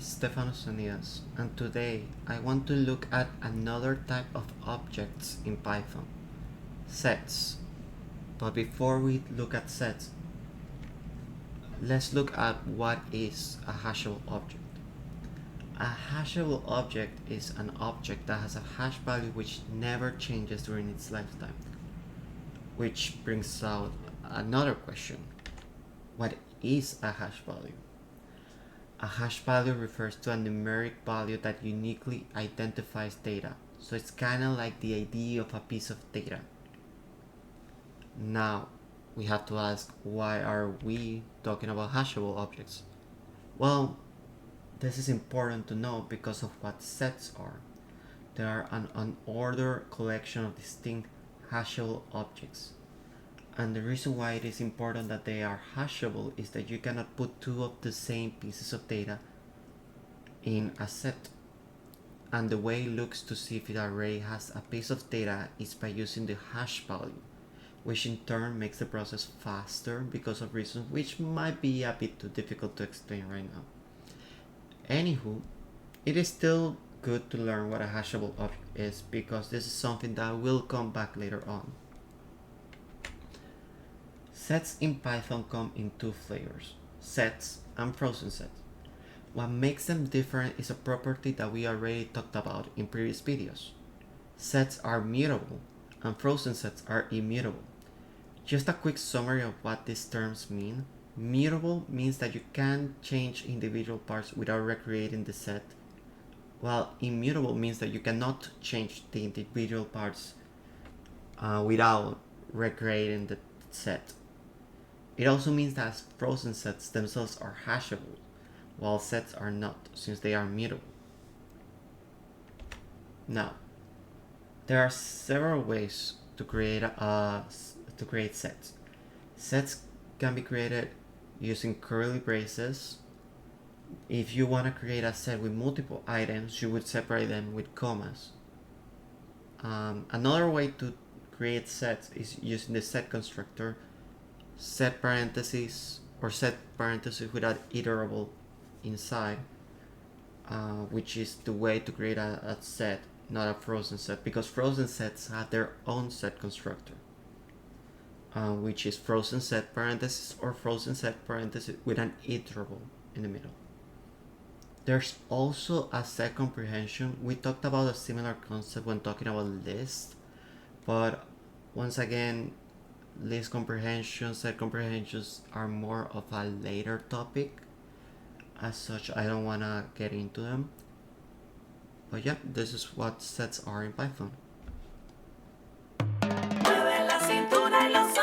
is Stefano Sanidas, and today I want to look at another type of objects in Python, sets. But before we look at sets, let's look at what is a hashable object. A hashable object is an object that has a hash value which never changes during its lifetime. Which brings out another question. What is a hash value? A hash value refers to a numeric value that uniquely identifies data. So it's kind of like the idea of a piece of data. Now, we have to ask, why are we talking about hashable objects? Well, this is important to know because of what sets are. They are an unordered collection of distinct hashable objects. And the reason why it is important that they are hashable is that you cannot put two of the same pieces of data in a set. And the way it looks to see if it array has a piece of data is by using the hash value, which in turn makes the process faster because of reasons which might be a bit too difficult to explain right now. Anywho, it is still good to learn what a hashable object is because this is something that will come back later on. Sets in Python come in two flavors, sets and frozen sets. What makes them different is a property that we already talked about in previous videos. Sets are mutable and frozen sets are immutable. Just a quick summary of what these terms mean. Mutable means that you can change individual parts without recreating the set, while immutable means that you cannot change the individual parts without recreating the set. It also means that frozen sets themselves are hashable, while sets are not, since they are mutable. Now, there are several ways to create sets. Sets can be created using curly braces. If you want to create a set with multiple items, you would separate them with commas. Another way to create sets is using the set constructor, set parentheses, or set parentheses without iterable inside, which is the way to create a set, not a frozen set, because frozen sets have their own set constructor, which is frozen set parentheses or frozen set parentheses with an iterable in the middle. There's also a set comprehension. We talked about a similar concept when talking about lists, but once again, list comprehension, set comprehensions are more of a later topic. As such, I don't want to get into them. But yeah, this is what sets are in Python. Mueve la cintura y los